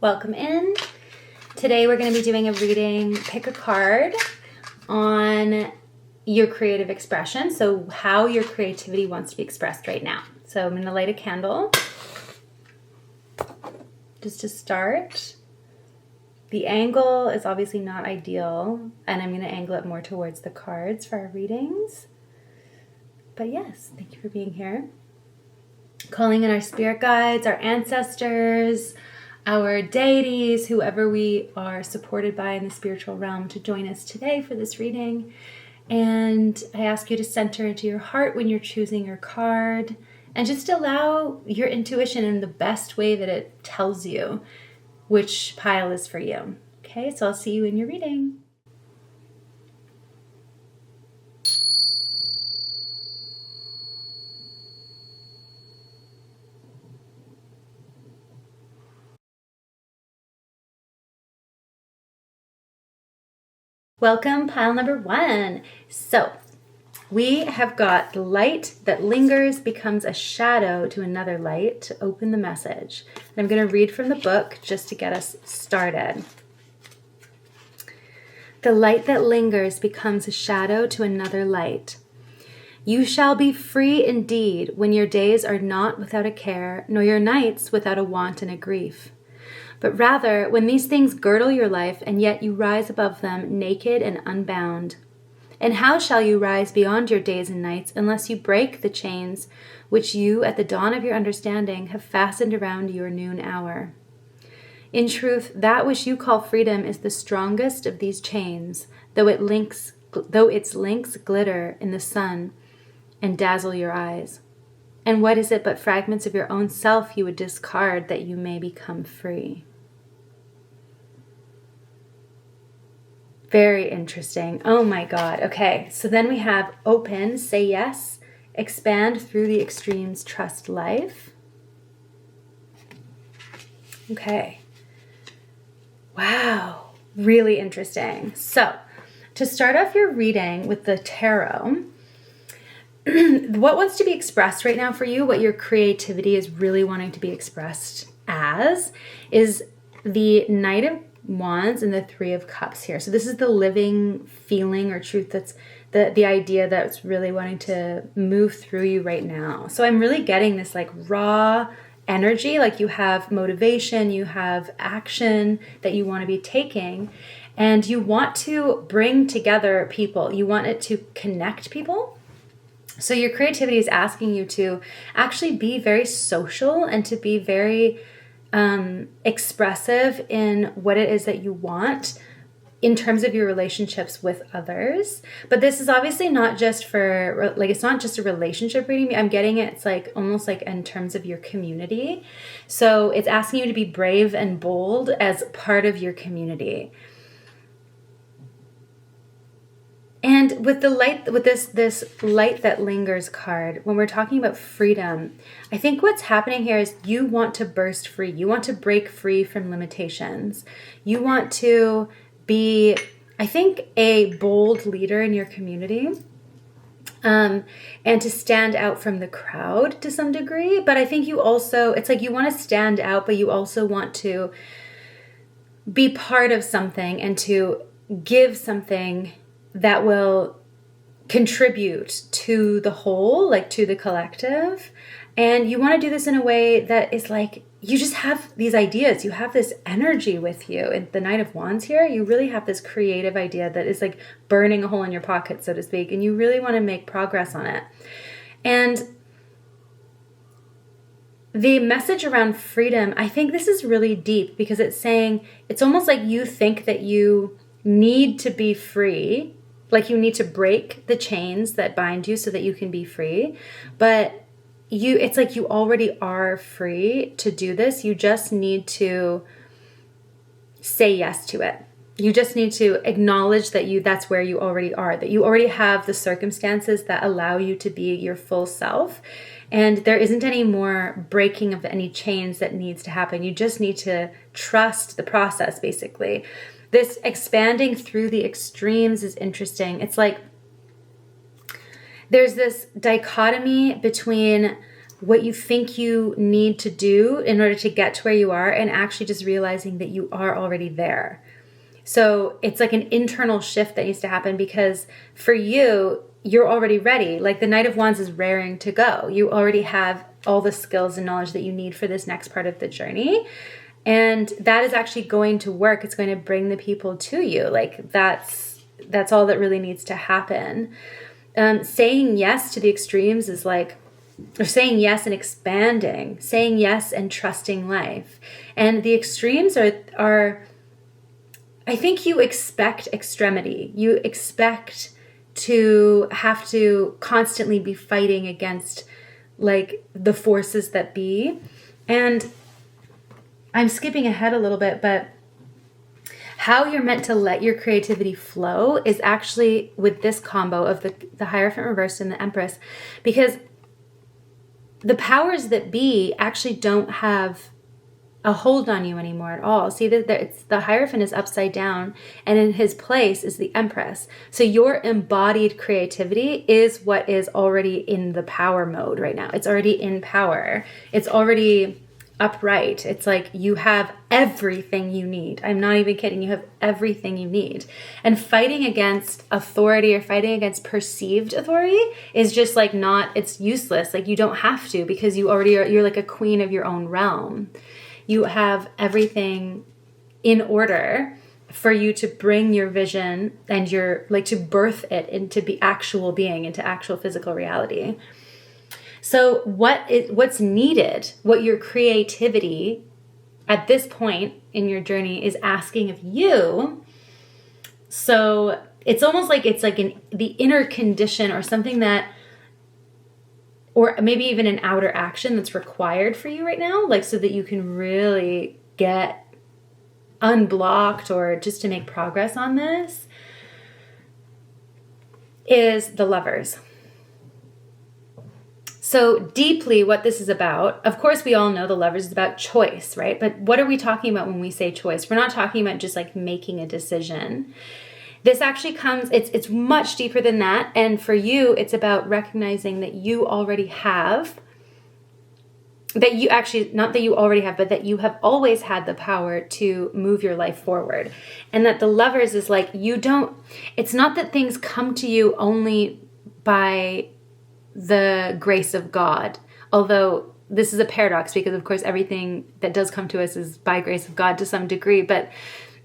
Welcome in. Today we're going to be doing a reading, pick a card on your creative expression. So how your creativity wants to be expressed right now. So I'm going to light a candle just to start. The angle is obviously not ideal, and I'm going to angle it more towards the cards for our readings. But yes, thank you for being here. Calling in our spirit guides, our ancestors, our deities, whoever we are supported by in the spiritual realm to join us today for this reading. And I ask you to center into your heart when you're choosing your card and just allow your intuition in the best way that it tells you which pile is for you. Okay, so I'll see you in your reading. Welcome, pile number 1. So we have got the light that lingers becomes a shadow to another light to open the message. And I'm going to read from the book just to get us started. The light that lingers becomes a shadow to another light. You shall be free indeed when your days are not without a care, nor your nights without a want and a grief. But rather, when these things girdle your life, and yet you rise above them naked and unbound. And how shall you rise beyond your days and nights unless you break the chains which you, at the dawn of your understanding, have fastened around your noon hour? In truth, that which you call freedom is the strongest of these chains, though its links glitter in the sun and dazzle your eyes. And what is it but fragments of your own self you would discard that you may become free? Very interesting. Oh my God. Okay, so then we have open, say yes, expand through the extremes, trust life. Okay. Wow. Really interesting. So to start off your reading with the tarot, what wants to be expressed right now for you, what your creativity is really wanting to be expressed as, is the Knight of Wands and the Three of Cups here. So this is the living feeling or truth that's the idea that's really wanting to move through you right now. So I'm really getting this like raw energy, like you have motivation, you have action that you want to be taking, and you want to bring together people. You want it to connect people. So your creativity is asking you to actually be very social and to be very expressive in what it is that you want in terms of your relationships with others. But this is obviously not just for, like, it's not just a relationship reading. I'm getting it. It's like almost like in terms of your community. So it's asking you to be brave and bold as part of your community. And with the light, with this light that lingers card, when we're talking about freedom, I think what's happening here is you want to burst free. You want to break free from limitations. You want to be, I think, a bold leader in your community, and to stand out from the crowd to some degree. But I think you also, it's like you want to stand out, but you also want to be part of something and to give something that will contribute to the whole, like to the collective. And you want to do this in a way that is like, you just have these ideas. You have this energy with you. In the Knight of Wands here, you really have this creative idea that is like burning a hole in your pocket, so to speak. And you really want to make progress on it. And the message around freedom, I think this is really deep because it's saying, it's almost like you think that you need to be free. Like you need to break the chains that bind you so that you can be free. But it's like you already are free to do this. You just need to say yes to it. You just need to acknowledge that that's where you already are, that you already have the circumstances that allow you to be your full self. And there isn't any more breaking of any chains that needs to happen. You just need to trust the process, basically. This expanding through the extremes is interesting. It's like there's this dichotomy between what you think you need to do in order to get to where you are, and actually just realizing that you are already there. So it's like an internal shift that needs to happen, because for you, you're already ready. Like the Knight of Wands is raring to go. You already have all the skills and knowledge that you need for this next part of the journey. And that is actually going to work. It's going to bring the people to you. Like that's all that really needs to happen. Saying yes to the extremes is like, or saying yes and expanding, saying yes and trusting life. And the extremes are I think you expect extremity. You expect to have to constantly be fighting against like the forces that be. And I'm skipping ahead a little bit, but how you're meant to let your creativity flow is actually with this combo of the Hierophant reversed and the Empress, because the powers that be actually don't have a hold on you anymore at all. See that it's the Hierophant is upside down, and in his place is the Empress. So your embodied creativity is what is already in the power mode right now. It's already in power. It's already upright. It's like you have everything you need. I'm not even kidding. You have everything you need. And fighting against authority or fighting against perceived authority is just like it's useless. Like you don't have to, because you already are, you're like a queen of your own realm. You have everything in order for you to bring your vision and to birth it into actual being, into actual physical reality. So what's needed, what your creativity at this point in your journey is asking of you. So it's almost like it's like the inner condition or something that, or maybe even an outer action that's required for you right now, like so that you can really get unblocked or just to make progress on this, is the Lovers. So deeply what this is about, of course we all know the Lovers is about choice, right? But what are we talking about when we say choice? We're not talking about just like making a decision. This actually comes, it's much deeper than that. And for you, it's about recognizing that you already have, that you actually, not that you already have, but that you have always had the power to move your life forward. And that the Lovers is like, it's not that things come to you only by the grace of God. Although this is a paradox, because of course everything that does come to us is by grace of God to some degree, but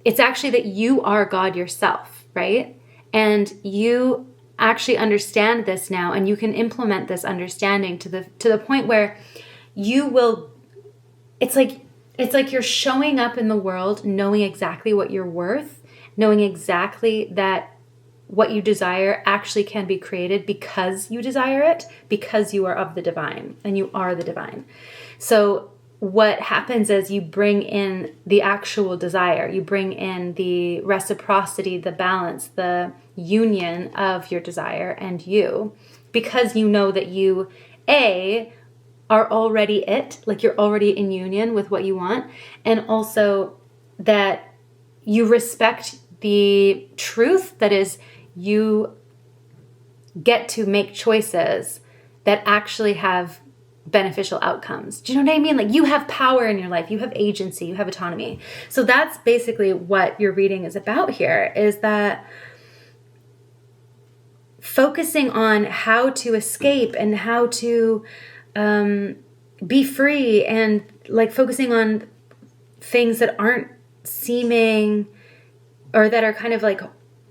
it's actually that you are God yourself, right? And you actually understand this now, and you can implement this understanding to the point where you will, it's like you're showing up in the world knowing exactly what you're worth, knowing exactly that what you desire actually can be created because you desire it, because you are of the divine and you are the divine. So what happens is you bring in the actual desire, you bring in the reciprocity, the balance, the union of your desire and you, because you know that you, are already it, like you're already in union with what you want, and also that you respect the truth that is you get to make choices that actually have beneficial outcomes. Do you know what I mean? Like you have power in your life, you have agency, you have autonomy. So that's basically what your reading is about here, is that focusing on how to escape and how to be free, and like focusing on things that aren't seeming, or that are kind of like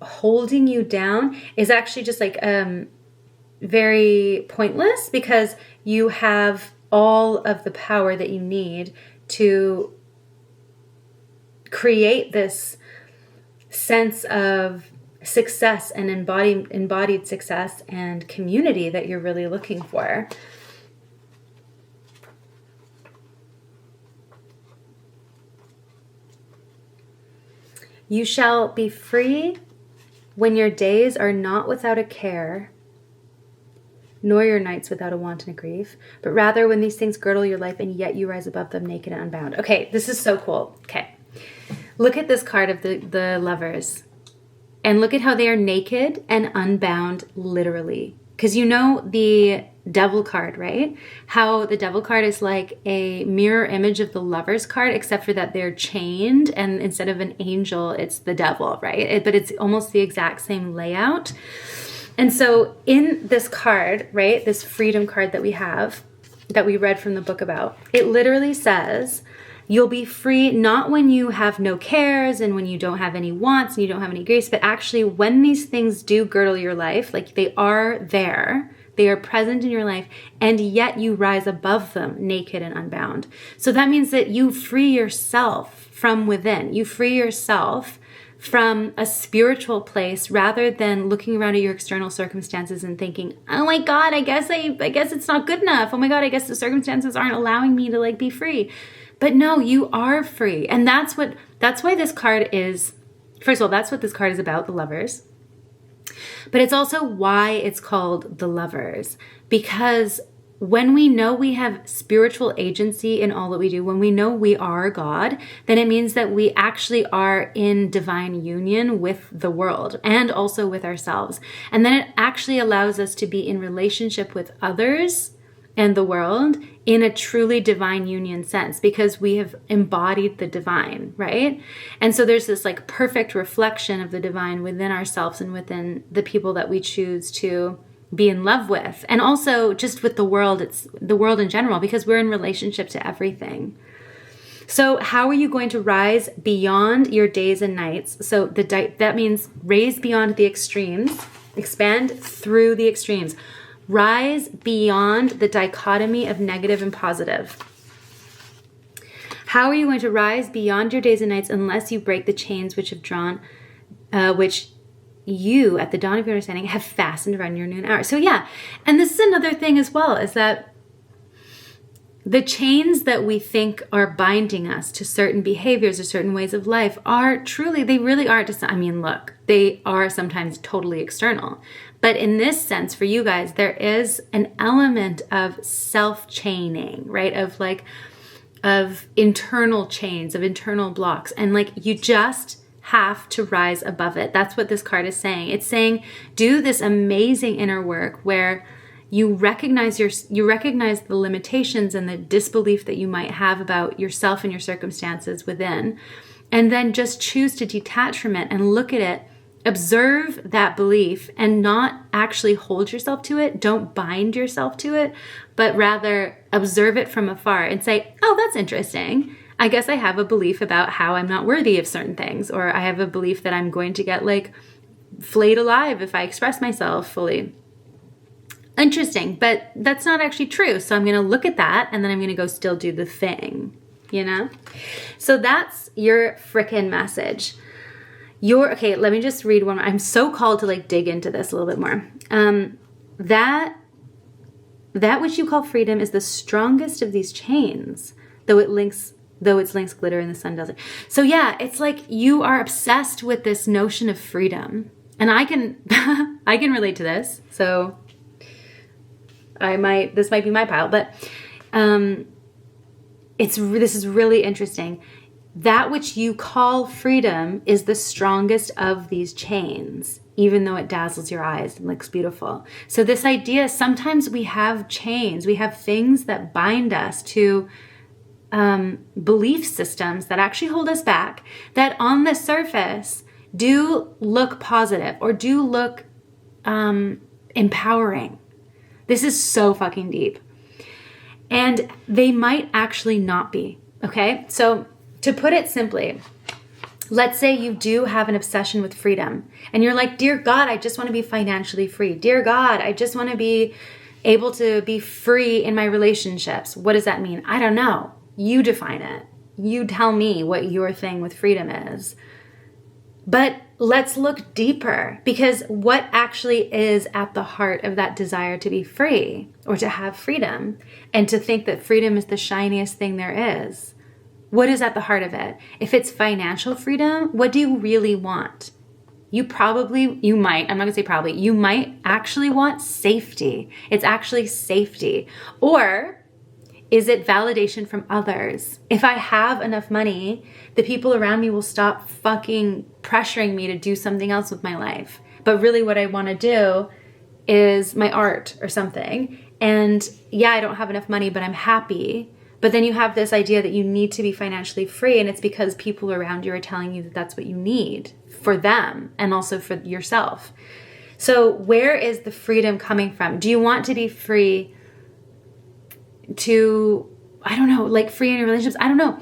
holding you down, is actually just like very pointless, because you have all of the power that you need to create this sense of success and embodied success and community that you're really looking for. You shall be free when your days are not without a care, nor your nights without a want and a grief, but rather when these things girdle your life and yet you rise above them naked and unbound. Okay, this is so cool. Okay, look at this card of the Lovers, and look at how they are naked and unbound, literally. Because you know the devil card, right? How the devil card is like a mirror image of the Lover's card, except for that they're chained, and instead of an angel, it's the devil, right? But it's almost the exact same layout. And so in this card, right, this freedom card that we have, that we read from the book about, it literally says, you'll be free not when you have no cares and when you don't have any wants and you don't have any griefs, but actually when these things do girdle your life, like they are there, they are present in your life, and yet you rise above them naked and unbound. So that means that you free yourself from within. You free yourself from a spiritual place rather than looking around at your external circumstances and thinking, oh my God, I guess it's not good enough. Oh my God, I guess the circumstances aren't allowing me to like be free. But no, you are free. And that's why this card is, first of all, that's what this card is about, the Lovers. But it's also why it's called the Lovers. Because when we know we have spiritual agency in all that we do, when we know we are God, then it means that we actually are in divine union with the world and also with ourselves. And then it actually allows us to be in relationship with others and the world in a truly divine union sense, because we have embodied the divine, right? And so there's this like perfect reflection of the divine within ourselves and within the people that we choose to be in love with. And also just with the world, it's the world in general, because we're in relationship to everything. So how are you going to rise beyond your days and nights? So that means raise beyond the extremes, expand through the extremes. Rise beyond the dichotomy of negative and positive. How are you going to rise beyond your days and nights unless you break the chains which have drawn, which you, at the dawn of your understanding, have fastened around your noon hour? So yeah, and this is another thing as well, is that the chains that we think are binding us to certain behaviors or certain ways of life are truly, they really are, look, they are sometimes totally external. But in this sense, for you guys, there is an element of self-chaining, right? Of internal chains, of internal blocks. And like, you just have to rise above it. That's what this card is saying. It's saying, do this amazing inner work where you recognize the limitations and the disbelief that you might have about yourself and your circumstances within, and then just choose to detach from it and look at it, observe that belief, and not actually hold yourself to it. Don't bind yourself to it, but rather observe it from afar and say, oh, that's interesting. I guess I have a belief about how I'm not worthy of certain things, or I have a belief that I'm going to get like flayed alive if I express myself fully. Interesting, but that's not actually true. So I'm going to look at that, and then I'm going to go still do the thing, you know? So that's your frickin' message. Okay, let me just read one more. I'm so called to like dig into this a little bit more. That which you call freedom is the strongest of these chains, though its links glitter and the sun doesn't. So yeah, it's like you are obsessed with this notion of freedom. And I can I can relate to this. So this might be my pile, but this is really interesting. That which you call freedom is the strongest of these chains, even though it dazzles your eyes and looks beautiful. So this idea, sometimes we have chains, we have things that bind us to belief systems that actually hold us back, that on the surface do look positive or do look empowering. This is so fucking deep. And they might actually not be, okay? So to put it simply, let's say you do have an obsession with freedom and you're like, dear God, I just want to be financially free. Dear God, I just want to be able to be free in my relationships. What does that mean? I don't know. You define it. You tell me what your thing with freedom is. But let's look deeper, because what actually is at the heart of that desire to be free or to have freedom and to think that freedom is the shiniest thing there is? What is at the heart of it? If it's financial freedom, what do you really want? You might actually want safety. It's actually safety. Or is it validation from others? If I have enough money, the people around me will stop fucking pressuring me to do something else with my life. But really what I want to do is my art or something. And yeah, I don't have enough money, but I'm happy. But then you have this idea that you need to be financially free, and it's because people around you are telling you that that's what you need for them and also for yourself. So where is the freedom coming from? Do you want to be free to, I don't know, like free in your relationships? I don't know.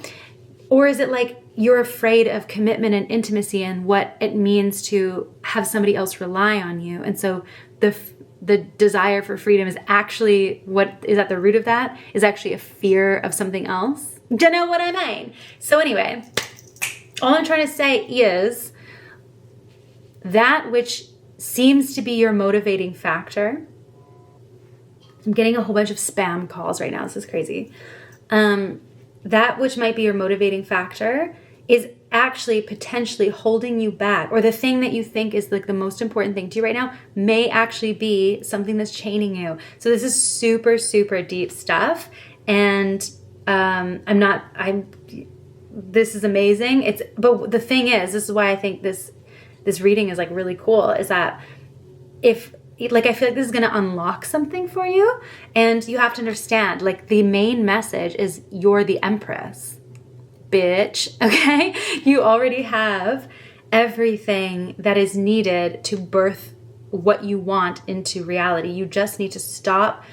Or is it like you're afraid of commitment and intimacy and what it means to have somebody else rely on you? And so the desire for freedom is actually, what is at the root of that is actually a fear of something else. Do you know what I mean? So anyway, all I'm trying to say is that which seems to be your motivating factor. I'm getting a whole bunch of spam calls right now. This is crazy. That which might be your motivating factor is actually potentially holding you back, or the thing that you think is like the most important thing to you right now may actually be something that's chaining you. So this is super, super deep stuff. And this is amazing. But the thing is, this is why I think this reading is like really cool, is that I feel like this is going to unlock something for you, and you have to understand, like, the main message is you're the empress, bitch. Okay. You already have everything that is needed to birth what you want into reality. You just need to stop.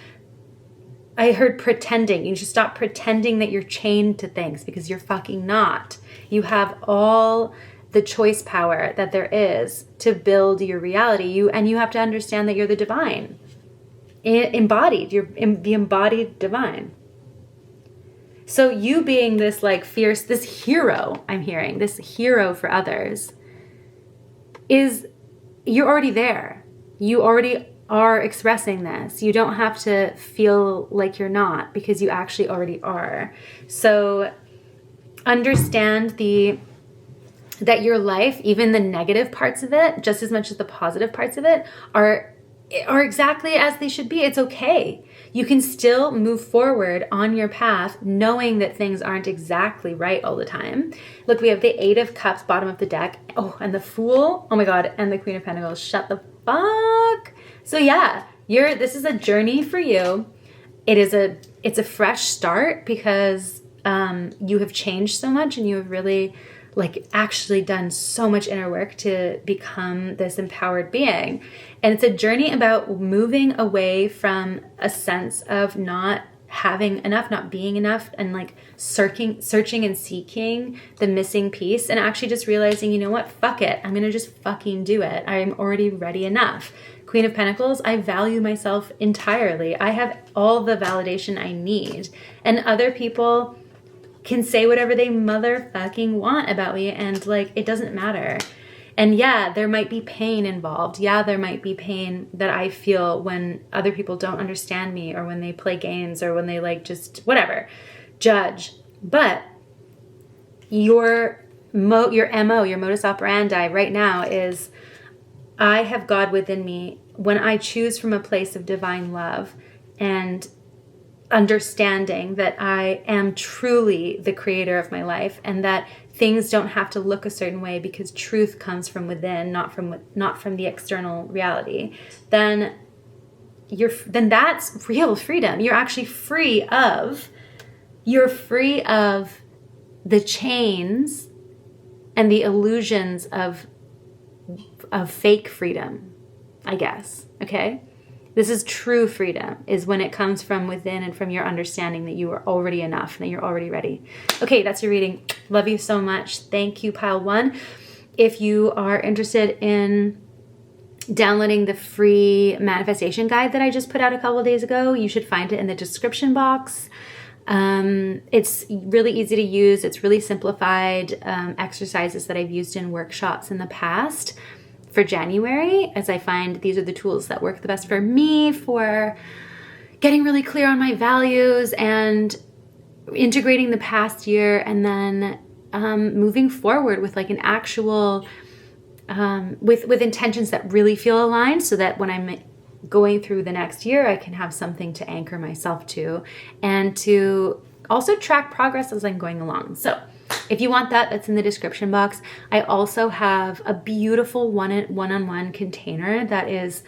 I heard pretending. You should stop pretending that you're chained to things, because you're fucking not. You have all the choice power that there is to build your reality. You have to understand that you're the divine, embodied. You're the embodied divine. So you being this like fierce, this hero, I'm hearing, this hero for others, you're already there. You already are expressing this. You don't have to feel like you're not, because you actually already are. So understand that your life, even the negative parts of it, just as much as the positive parts of it, are exactly as they should be. It's okay. You can still move forward on your path knowing that things aren't exactly right all the time. Look, we have the 8 of Cups, bottom of the deck. Oh, and the Fool. Oh my God. And the Queen of Pentacles. Shut the fuck. So yeah, this is a journey for you. It's a fresh start, because you have changed so much, and you have really actually done so much inner work to become this empowered being. And it's a journey about moving away from a sense of not having enough, not being enough, and searching and seeking the missing piece, and actually just realizing, you know what, fuck it. I'm going to just fucking do it. I'm already ready enough. Queen of Pentacles, I value myself entirely. I have all the validation I need. And other people can say whatever they motherfucking want about me, and it doesn't matter. And yeah, there might be pain involved. Yeah, there might be pain that I feel when other people don't understand me, or when they play games, or when they just whatever, judge. But your MO, your modus operandi right now is, I have God within me when I choose from a place of divine love and understanding that I am truly the creator of my life, and that things don't have to look a certain way because truth comes from within, not from the external reality. Then that's real freedom. You're actually free of the chains and the illusions of fake freedom, I guess. Okay? This is true freedom, is when it comes from within and from your understanding that you are already enough, and that you're already ready. Okay, that's your reading. Love you so much. Thank you, Pile 1. If you are interested in downloading the free manifestation guide that I just put out a couple of days ago, you should find it in the description box. It's really easy to use. It's really simplified exercises that I've used in workshops in the past for January, as I find these are the tools that work the best for me for getting really clear on my values and integrating the past year, and then moving forward with an actual with intentions that really feel aligned, so that when I'm going through the next year, I can have something to anchor myself to, and to also track progress as I'm going along. So if you want that, that's in the description box. I also have a beautiful one-on-one container that is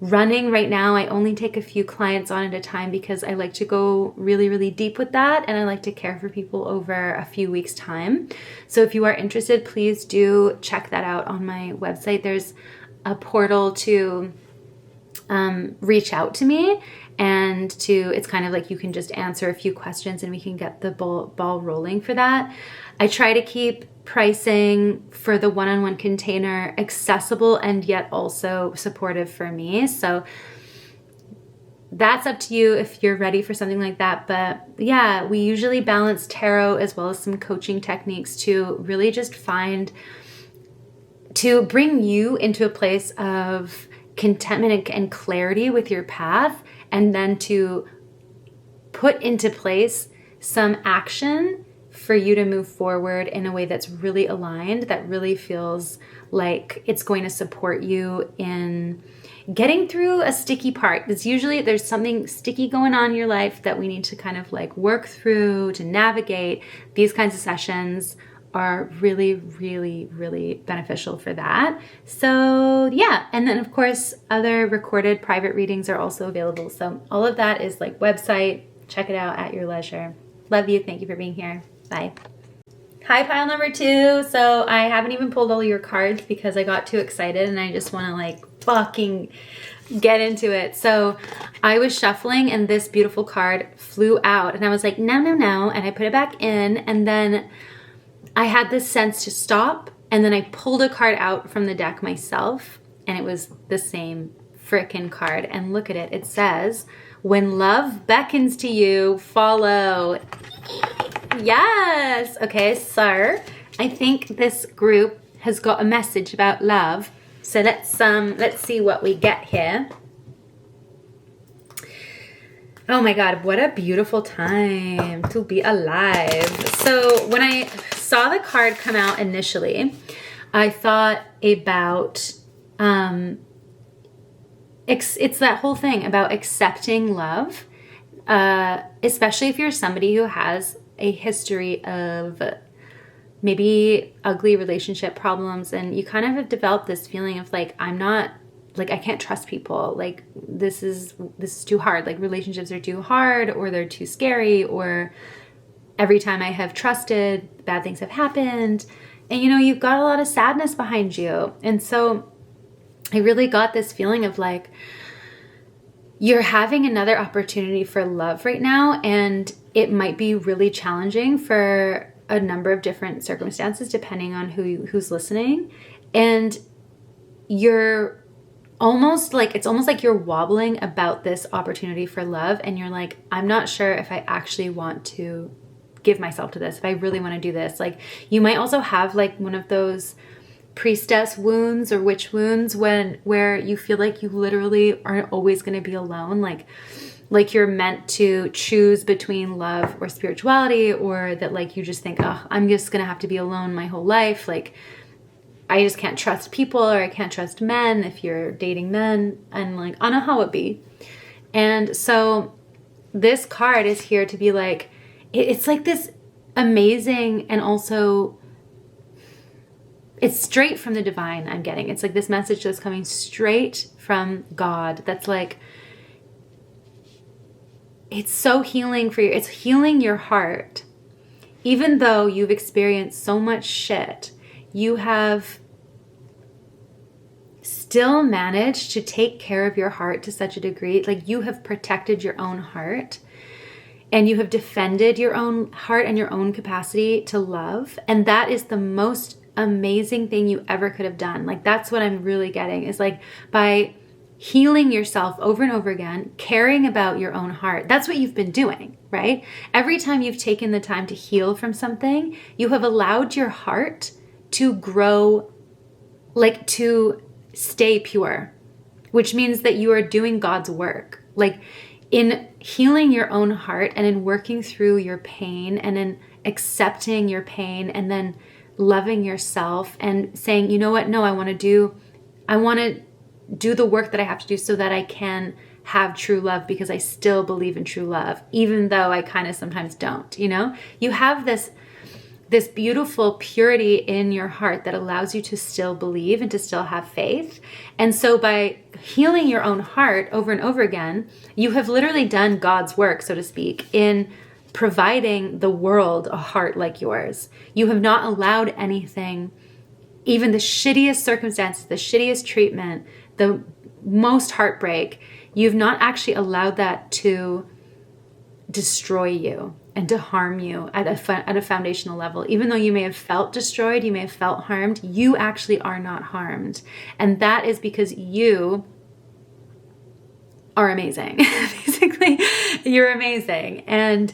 running right now. I only take a few clients on at a time because I like to go really, really deep with that. And I like to care for people over a few weeks' time. So if you are interested, please do check that out on my website. There's a portal to reach out to me, and it's kind of like you can just answer a few questions and we can get the ball rolling for that. I try to keep pricing for the one-on-one container accessible and yet also supportive for me. So that's up to you if you're ready for something like that. But yeah, we usually balance tarot as well as some coaching techniques to really just to bring you into a place of contentment and clarity with your path, and then to put into place some action for you to move forward in a way that's really aligned, that really feels like it's going to support you in getting through a sticky part. It's usually there's something sticky going on in your life that we need to kind of like work through to navigate. These kinds of sessions are really, really, really beneficial for that. So yeah, and then of course, other recorded private readings are also available. So all of that is like website. Check it out at your leisure. Love you. Thank you for being here. Bye. Hi, pile number 2. So I haven't even pulled all your cards because I got too excited and I just want to like fucking get into it. So I was shuffling and this beautiful card flew out and I was like, no, no, no. And I put it back in, and then I had this sense to stop, and then I pulled a card out from the deck myself, and it was the same frickin' card. And look at it. It says, when love beckons to you, follow. Yes. Okay, so I think this group has got a message about love. So let's see what we get here. Oh my God, what a beautiful time to be alive. So when I saw the card come out initially, I thought about, it's that whole thing about accepting love, especially if you're somebody who has a history of maybe ugly relationship problems, and you kind of have developed this feeling of like, I can't trust people. Like this is too hard. Like relationships are too hard, or they're too scary, or every time I have trusted, bad things have happened. And you've got a lot of sadness behind you. And so I really got this feeling of like, you're having another opportunity for love right now, and it might be really challenging for a number of different circumstances depending on who's listening. And you're almost like, it's almost like you're wobbling about this opportunity for love, and you're like, I'm not sure if I actually want to give myself to this, if I really want to do this. Like you might also have like one of those priestess wounds or witch wounds where you feel like you literally are always going to be alone, like you're meant to choose between love or spirituality, or that like you just think, oh, I'm just going to have to be alone my whole life. Like I just can't trust people, or I can't trust men if you're dating men, and like I don't know how it be. And so this card is here to be like, it's like this amazing, and also it's straight from the divine I'm getting. It's like this message that's coming straight from God. That's like, it's so healing for you. It's healing your heart. Even though you've experienced so much shit, you have still managed to take care of your heart to such a degree. Like you have protected your own heart, and you have defended your own heart and your own capacity to love. And that is the most amazing thing you ever could have done. Like that's what I'm really getting, is like by healing yourself over and over again, caring about your own heart. That's what you've been doing, right? Every time you've taken the time to heal from something, you have allowed your heart to grow, like to stay pure, which means that you are doing God's work. Like in healing your own heart, and in working through your pain, and in accepting your pain, and then loving yourself and saying, you know what? No, I want to do the work that I have to do so that I can have true love, because I still believe in true love, even though I kind of sometimes don't, you have this beautiful purity in your heart that allows you to still believe and to still have faith. And so by healing your own heart over and over again, you have literally done God's work, so to speak, in providing the world a heart like yours. You have not allowed anything, even the shittiest circumstances, the shittiest treatment, the most heartbreak, you've not actually allowed that to destroy you and to harm you at a foundational level. Even though you may have felt destroyed, you may have felt harmed, you actually are not harmed. And that is because you are amazing. Basically, you're amazing. And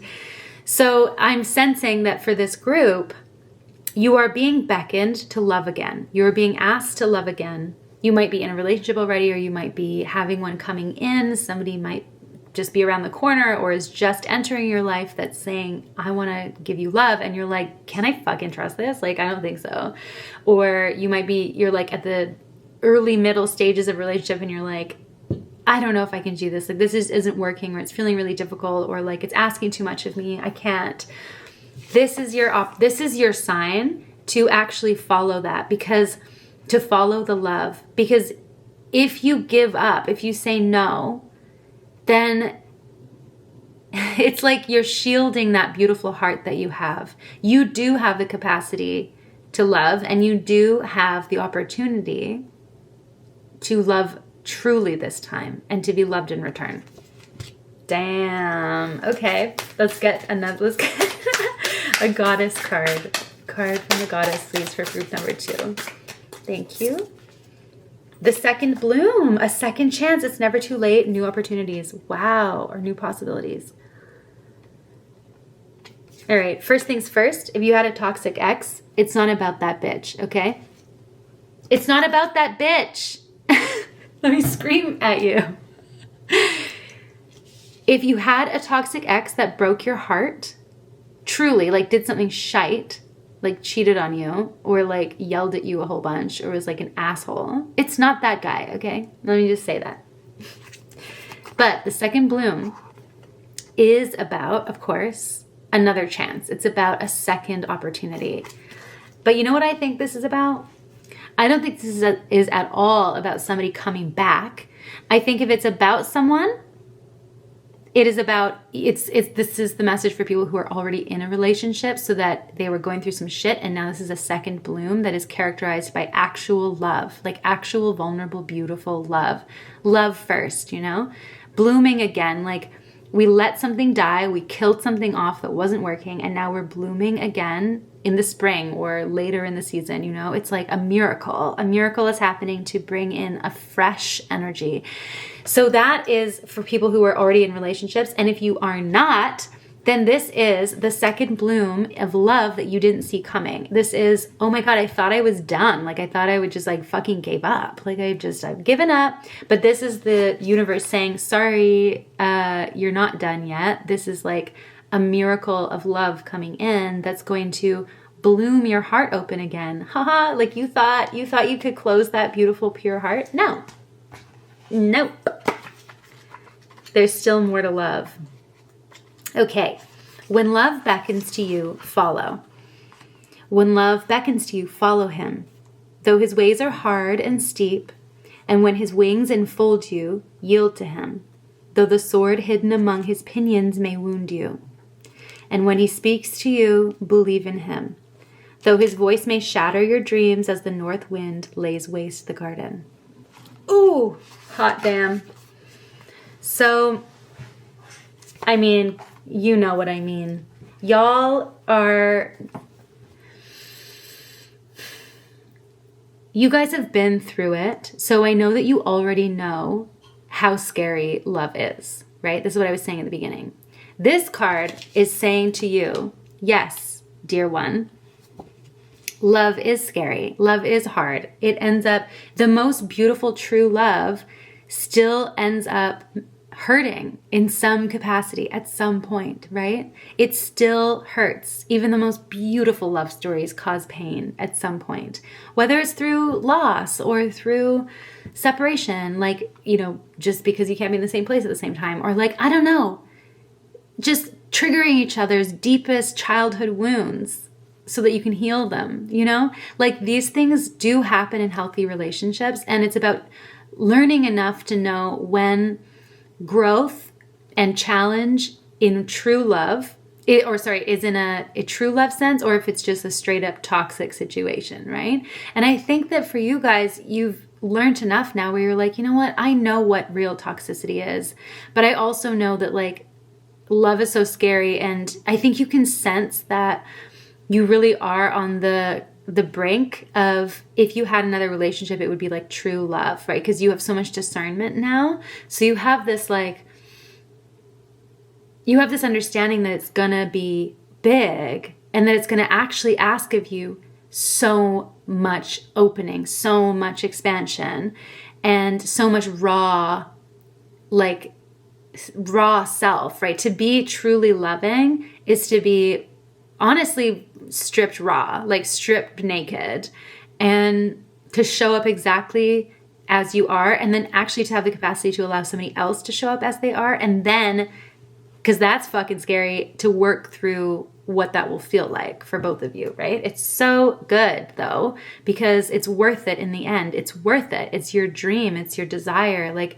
so I'm sensing that for this group, you are being beckoned to love again. You are being asked to love again. You might be in a relationship already, or you might be having one coming in. Somebody might just be around the corner or is just entering your life that's saying, I want to give you love. And you're like, can I fucking trust this? Like, I don't think so. Or you're like at the early middle stages of relationship and you're like, I don't know if I can do this. Like, this isn't working, or it's feeling really difficult, or like it's asking too much of me. I can't. This is your sign to actually follow that, because to follow the love, because if you give up, if you say no, then it's like you're shielding that beautiful heart that you have. You do have the capacity to love, and you do have the opportunity to love truly this time and to be loved in return. Damn. Okay, let's get a goddess card. Card from the goddess, please, for group number 2. Thank you. The second bloom, a second chance. It's never too late. New opportunities. Wow. Or new possibilities. All right. First things first, if you had a toxic ex, it's not about that bitch, okay? It's not about that bitch. Let me scream at you. If you had a toxic ex that broke your heart, truly, like did something shite, like cheated on you, or like yelled at you a whole bunch, or was like an asshole, it's not that guy, okay? Let me just say that. But the second bloom is about, of course, another chance. It's about a second opportunity. But you know what I think this is about? I don't think this is at all about somebody coming back. I think if it's about someone, it is about, this is the message for people who are already in a relationship, so that they were going through some shit, and now this is a second bloom that is characterized by actual love, like actual vulnerable, beautiful love. Love first, you know? Blooming again, like we let something die, we killed something off that wasn't working, and now we're blooming again in the spring or later in the season, you know? It's like a miracle. A miracle is happening to bring in a fresh energy. So that is for people who are already in relationships. And if you are not, then this is the second bloom of love that you didn't see coming. This is, oh my God, I thought I was done. Like I thought I would just like fucking gave up. Like I've given up. But this is the universe saying, sorry, you're not done yet. This is like a miracle of love coming in that's going to bloom your heart open again. Haha, like you thought you could close that beautiful, pure heart? No. Nope. There's still more to love. Okay. When love beckons to you, follow. When love beckons to you, follow him. Though his ways are hard and steep, and when his wings enfold you, yield to him. Though the sword hidden among his pinions may wound you. And when he speaks to you, believe in him. Though his voice may shatter your dreams as the north wind lays waste the garden. Ooh, hot damn. So, I mean, you know what I mean. You guys have been through it, so I know that you already know how scary love is, right? This is what I was saying at the beginning. This card is saying to you, yes, dear one, love is scary. Love is hard. It ends up, the most beautiful, true love still ends up hurting in some capacity at some point, right? It still hurts. Even the most beautiful love stories cause pain at some point, whether it's through loss or through separation, like, you know, just because you can't be in the same place at the same time, or like, I don't know, just triggering each other's deepest childhood wounds. so that you can heal them, you know? Like these things do happen in healthy relationships, and it's about learning enough to know when growth and challenge in true love, is in a true love sense, or if it's just a straight up toxic situation, right? And I think that for you guys, you've learned enough now where you're like, you know what? I know what real toxicity is, but I also know that like love is so scary. And I think you can sense that you really are on the brink of, if you had another relationship, it would be like true love, right? Because you have so much discernment now. So you have this understanding that it's gonna be big and that it's gonna actually ask of you so much opening, so much expansion, and so much raw self, right? To be truly loving is to be honestly stripped raw, like stripped naked, and to show up exactly as you are, and then actually to have the capacity to allow somebody else to show up as they are, and then, because that's fucking scary, to work through what that will feel like for both of you, right? It's so good though, because it's worth it in the end. It's worth it. It's your dream. It's your desire. Like,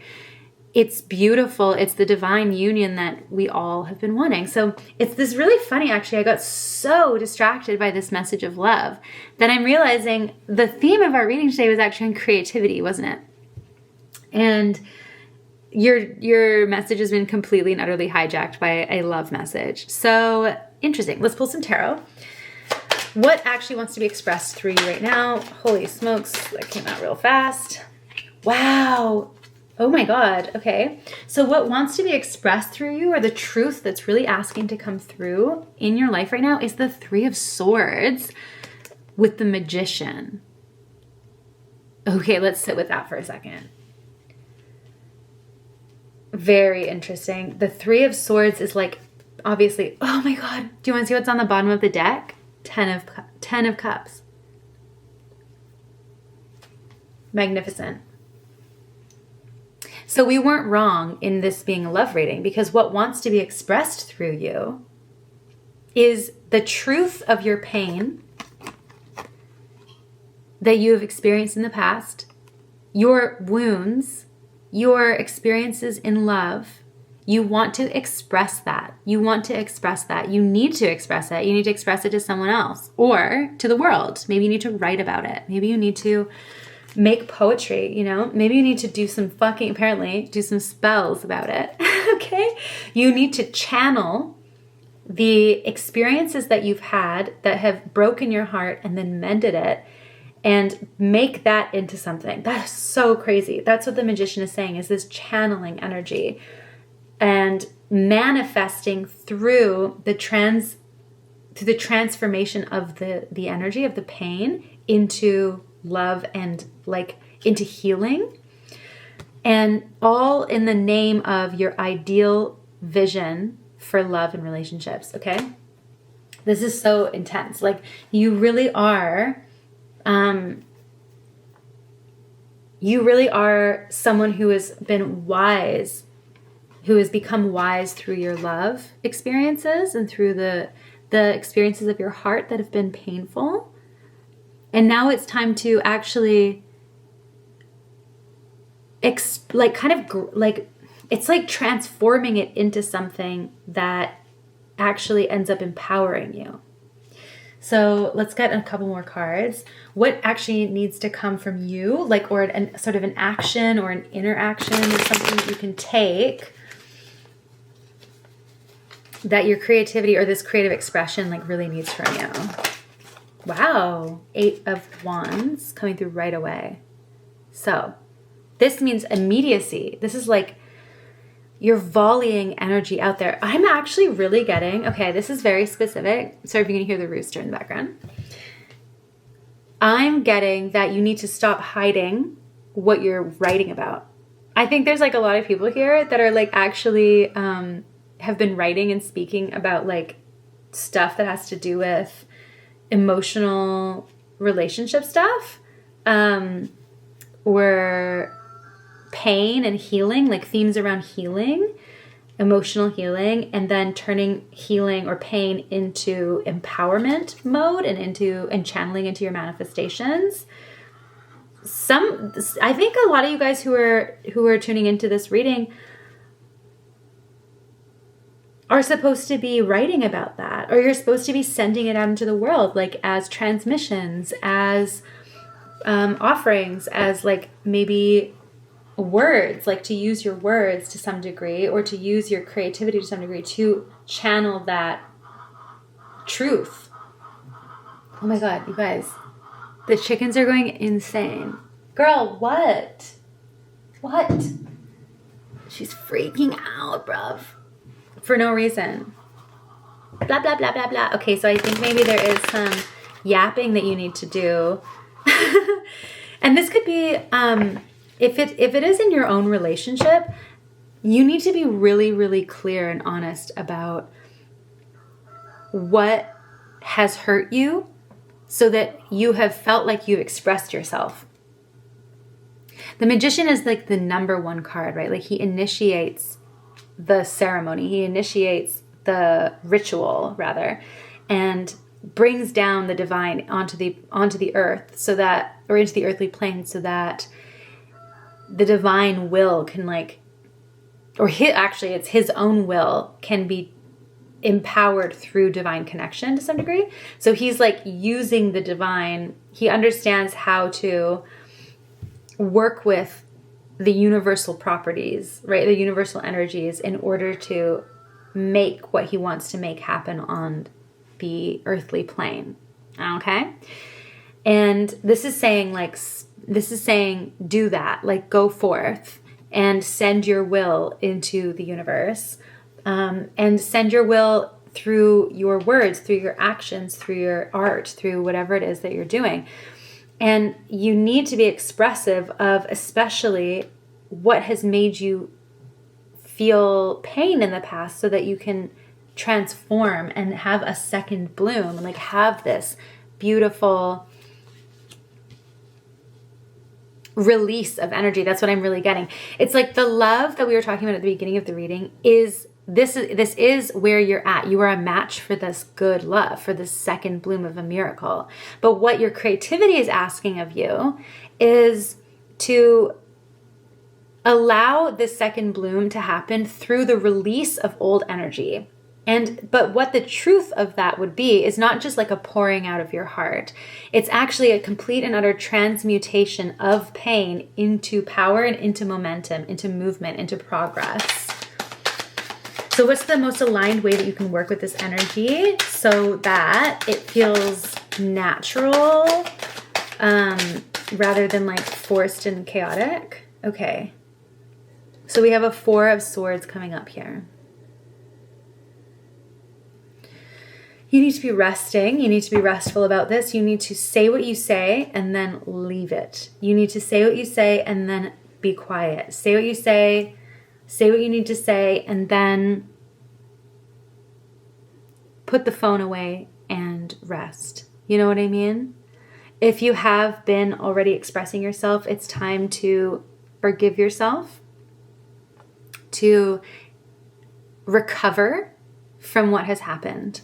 it's beautiful. It's the divine union that we all have been wanting. So it's this really funny, actually, I got so distracted by this message of love that I'm realizing the theme of our reading today was actually on creativity, wasn't it? And your message has been completely and utterly hijacked by a love message. So interesting. Let's pull some tarot. What actually wants to be expressed through you right now? Holy smokes, that came out real fast. Wow. Oh my God. Okay. So what wants to be expressed through you, or the truth that's really asking to come through in your life right now, is the Three of Swords with the Magician. Okay, let's sit with that for a second. Very interesting. The Three of Swords is like, obviously, oh my God. Do you want to see what's on the bottom of the deck? 10 of Cups. Magnificent. So we weren't wrong in this being a love reading, because what wants to be expressed through you is the truth of your pain that you have experienced in the past, your wounds, your experiences in love. You want to express that. You want to express that. You need to express it. You need to express it to someone else or to the world. Maybe you need to write about it. Maybe you need to make poetry, you know? Maybe you need to do some spells about it, okay? You need to channel the experiences that you've had that have broken your heart and then mended it and make that into something. That's so crazy. That's what the Magician is saying, is this channeling energy and manifesting through the transformation of the energy of the pain into love and like into healing, and all in the name of your ideal vision for love and relationships. Okay, this is so intense. Like, you really are someone who has been wise, who has become wise through your love experiences and through the experiences of your heart that have been painful. And now it's time to actually it's like transforming it into something that actually ends up empowering you. So let's get a couple more cards. What actually needs to come from you, like, or sort of an action or an interaction or something that you can take that your creativity or this creative expression like really needs from you. Wow, 8 of Wands coming through right away. So this means immediacy. This is like you're volleying energy out there. I'm actually really getting, okay, this is very specific. Sorry if you can hear the rooster in the background. I'm getting that you need to stop hiding what you're writing about. I think there's like a lot of people here that are like actually have been writing and speaking about like stuff that has to do with emotional relationship stuff, or pain and healing, like themes around healing. emotional healing, and then turning healing or pain into empowerment mode and channeling into your manifestations. I think a lot of you guys who are tuning into this reading are supposed to be writing about that, or you're supposed to be sending it out into the world, like as transmissions, as offerings, as like maybe words, like to use your words to some degree, or to use your creativity to some degree to channel that truth. Oh my God, you guys, the chickens are going insane. Girl, what? She's freaking out, bruv. For no reason. Blah, blah, blah, blah, blah. Okay, so I think maybe there is some yapping that you need to do. And this could be, if it is in your own relationship, you need to be really, really clear and honest about what has hurt you so that you have felt like you've expressed yourself. The Magician is like the number one card, right? Like he initiates the ceremony, he initiates the ritual rather, and brings down the divine onto the earth, so that, or into the earthly plane, so that the divine will can like, or actually it's his own will can be empowered through divine connection to some degree. So he's like using the divine, he understands how to work with the universal properties, right? The universal energies in order to make what he wants to make happen on the earthly plane. Okay? And this is saying do that, like go forth and send your will into the universe, and send your will through your words, through your actions, through your art, through whatever it is that you're doing. And you need to be expressive of especially what has made you feel pain in the past, so that you can transform and have a second bloom and like have this beautiful release of energy. That's what I'm really getting. It's like the love that we were talking about at the beginning of the reading is this is where you're at. You are a match for this good love, for this second bloom of a miracle. But what your creativity is asking of you is to allow this second bloom to happen through the release of old energy. But what the truth of that would be is not just like a pouring out of your heart. It's actually a complete and utter transmutation of pain into power and into momentum, into movement, into progress. So what's the most aligned way that you can work with this energy so that it feels natural, rather than like forced and chaotic? Okay. So we have a 4 of Swords coming up here. You need to be resting. You need to be restful about this. You need to say what you say and then leave it. You need to say what you say and then be quiet. Say what you say what you need to say, and then put the phone away and rest. You know what I mean? If you have been already expressing yourself, it's time to forgive yourself, to recover from what has happened.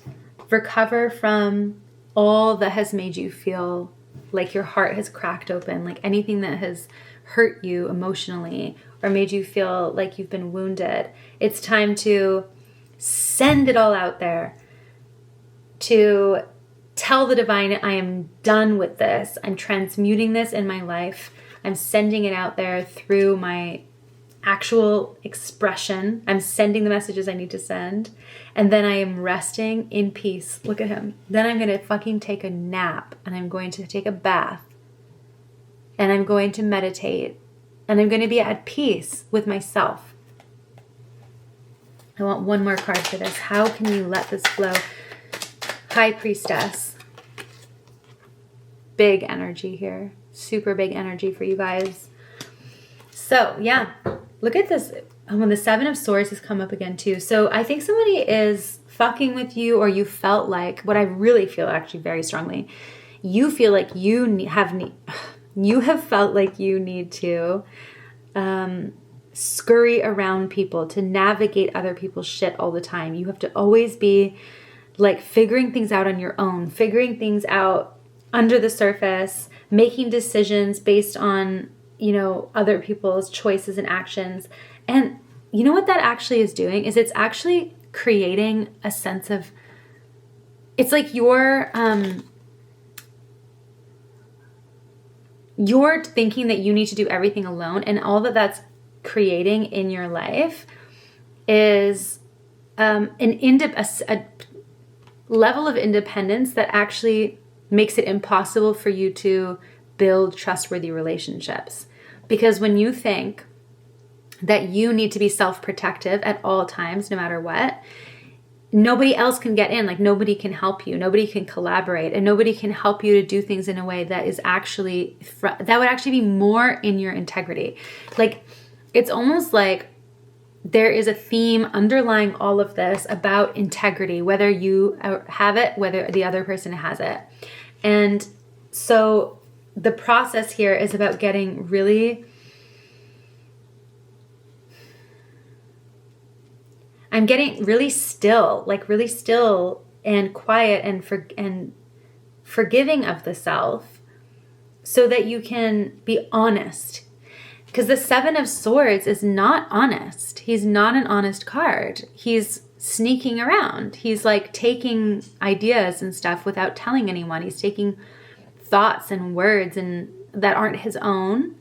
Recover from all that has made you feel like your heart has cracked open, like anything that has hurt you emotionally or made you feel like you've been wounded. It's time to send it all out there, to tell the divine, I am done with this. I'm transmuting this in my life. I'm sending it out there through my actual expression. I'm sending the messages I need to send. And then I am resting in peace. Look at him. Then I'm going to fucking take a nap, and I'm going to take a bath, and I'm going to meditate, and I'm going to be at peace with myself. I want one more card for this. How can you let this flow? High Priestess. Big energy here. Super big energy for you guys. So, yeah. Look at this. When the 7 of Swords has come up again too. So I think somebody is fucking with you, or you felt like, what I really feel actually very strongly, you feel like you have felt like you need to scurry around people, to navigate other people's shit all the time. You have to always be like figuring things out on your own, figuring things out under the surface, making decisions based on, other people's choices and actions. And you know what that actually is doing is it's actually creating a sense of, it's like you're thinking that you need to do everything alone, and all that that's creating in your life is a level of independence that actually makes it impossible for you to build trustworthy relationships. Because when you think that you need to be self-protective at all times, no matter what, nobody else can get in. Like, nobody can help you. Nobody can collaborate, and nobody can help you to do things in a way that is actually, that would actually be more in your integrity. Like, it's almost like there is a theme underlying all of this about integrity, whether you have it, whether the other person has it. And so the process here is about getting really, I'm getting really still and quiet and forgiving of the self so that you can be honest. Because the Seven of Swords is not honest. He's not an honest card. He's sneaking around. He's like taking ideas and stuff without telling anyone. He's taking thoughts and words and that aren't his own.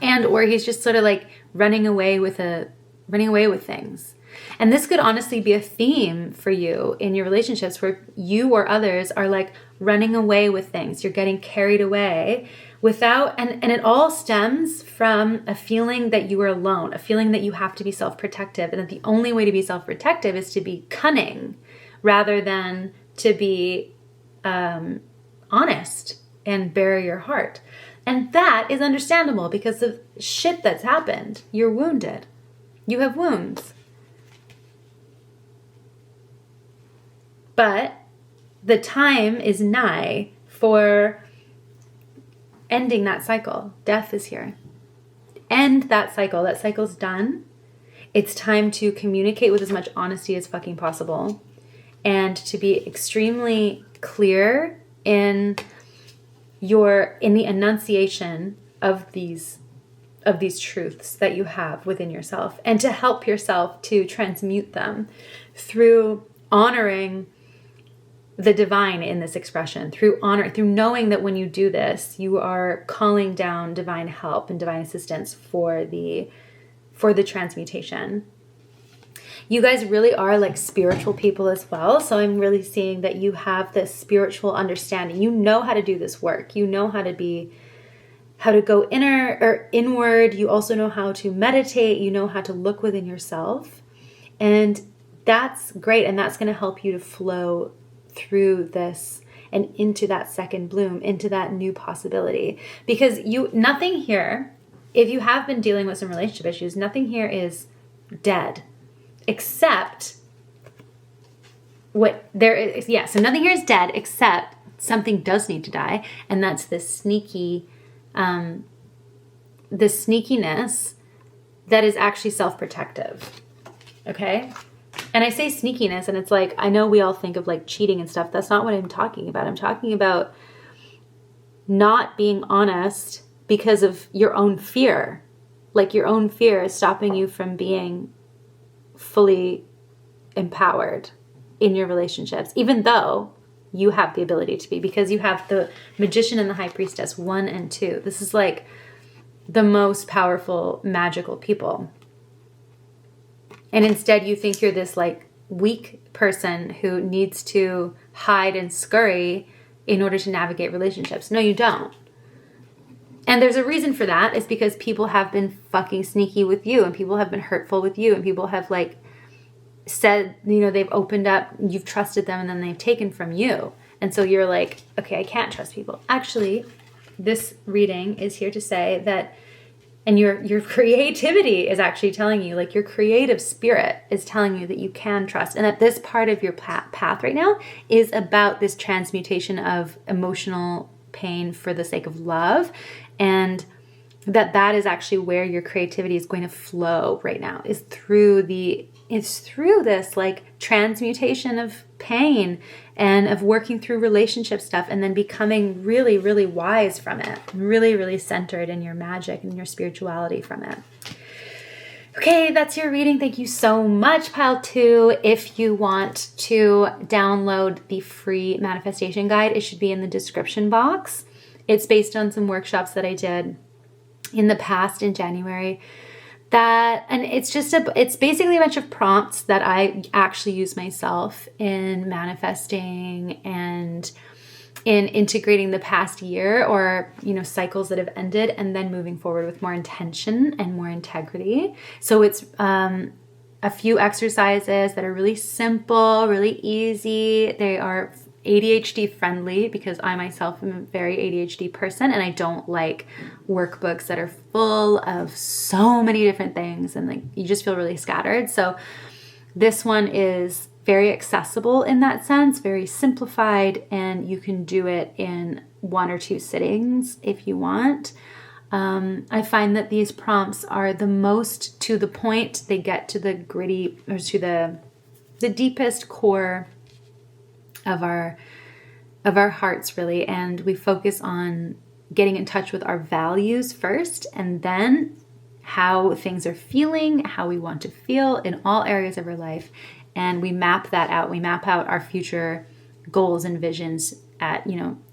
Or he's just sort of like running away with things. And this could honestly be a theme for you in your relationships, where you or others are like running away with things. You're getting carried away and it all stems from a feeling that you are alone, a feeling that you have to be self-protective, and that the only way to be self-protective is to be cunning rather than to be honest and bare your heart. And that is understandable because of shit that's happened. You're wounded. You have wounds. But the time is nigh for ending that cycle. Death is here. End that cycle. That cycle's done. It's time to communicate with as much honesty as fucking possible, and to be extremely clear in the enunciation of these truths that you have within yourself, and to help yourself to transmute them through honoring the divine in this expression, through knowing that when you do this, you are calling down divine help and divine assistance for the transmutation. You guys really are like spiritual people as well. So I'm really seeing that you have this spiritual understanding. You know how to do this work. You know how to go inward. You also know how to meditate. You know how to look within yourself. And that's great. And that's going to help you to flow through this and into that second bloom, into that new possibility. Because nothing here, if you have been dealing with some relationship issues, nothing here is dead, except what there is. Yeah, so nothing here is dead, except something does need to die. And that's this sneakiness that is actually self-protective. Okay? And I say sneakiness, and it's like, I know we all think of like cheating and stuff. That's not what I'm talking about. I'm talking about not being honest because of your own fear. Like, your own fear is stopping you from being fully empowered in your relationships, even though you have the ability to be, because you have the Magician and the High Priestess, 1 and 2. This is like the most powerful, magical people. And instead you think you're this like weak person who needs to hide and scurry in order to navigate relationships. No, you don't. And there's a reason for that. It's because people have been fucking sneaky with you, and people have been hurtful with you, and people have like said, they've opened up, you've trusted them, and then they've taken from you. And so you're like, okay, I can't trust people. Actually, this reading is here to say that, and your creativity is actually telling you, like your creative spirit is telling you that you can trust. And that this part of your path right now is about this transmutation of emotional pain for the sake of love, and that is actually where your creativity is going to flow right now, is through this like transmutation of pain and of working through relationship stuff, and then becoming really, really wise from it, really, really centered in your magic and your spirituality from it. Okay, that's your reading. Thank you so much, Pile 2. If you want to download the free manifestation guide, it should be in the description box. It's based on some workshops that I did in the past in January. And it's basically a bunch of prompts that I actually use myself in manifesting and in integrating the past year, or, cycles that have ended, and then moving forward with more intention and more integrity. So it's a few exercises that are really simple, really easy. They are ADHD friendly because I myself am a very ADHD person, and I don't like workbooks that are full of so many different things and like you just feel really scattered. So this one is very accessible in that sense, very simplified, and you can do it in 1 or 2 sittings if you want. I find that these prompts are the most to the point. They get to the gritty, or to the deepest core of our hearts, really, and we focus on getting in touch with our values first, and then how things are feeling, how we want to feel in all areas of our life, and we map that out. We map out our future goals and visions at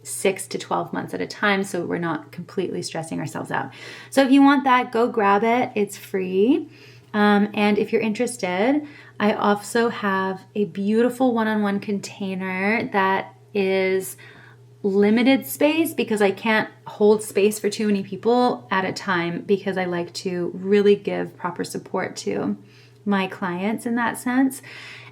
6 to 12 months at a time, so we're not completely stressing ourselves out. So if you want that, go grab it. It's free. And if you're interested, I also have a beautiful one-on-one container that is limited space because I can't hold space for too many people at a time, because I like to really give proper support to my clients in that sense.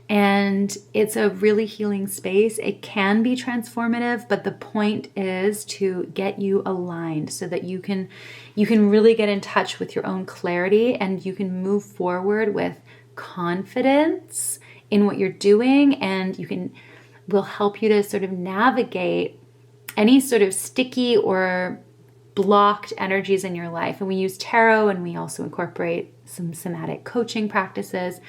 And it's a really healing space. It can be transformative, but the point is to get you aligned so that you can really get in touch with your own clarity, and you can move forward with confidence in what you're doing, and will help you to sort of navigate any sort of sticky or blocked energies in your life. And we use tarot, and we also incorporate some somatic coaching practices.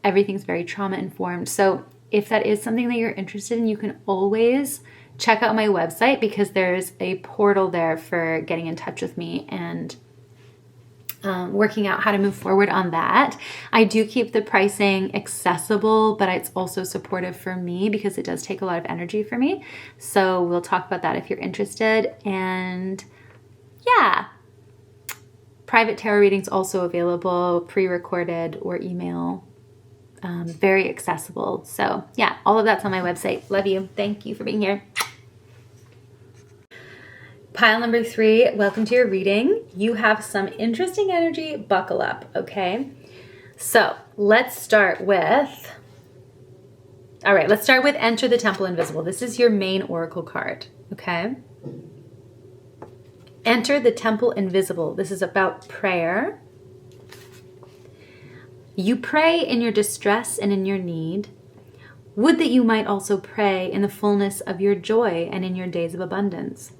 Everything's very trauma informed. So if that is something that you're interested in, you can always check out my website, because there's a portal there for getting in touch with me and working out how to move forward on that. I do keep the pricing accessible, but it's also supportive for me because it does take a lot of energy for me. So we'll talk about that if you're interested. And yeah, private tarot readings also available, pre-recorded or email. Very accessible. So yeah, all of that's on my website. Love you. Thank you for being here. Pile number 3, welcome to your reading. You have some interesting energy. Buckle up, okay? So let's start with Enter the Temple Invisible. This is your main oracle card, okay? Enter the Temple Invisible. This is about prayer. You pray in your distress and in your need. Would that you might also pray in the fullness of your joy and in your days of abundance.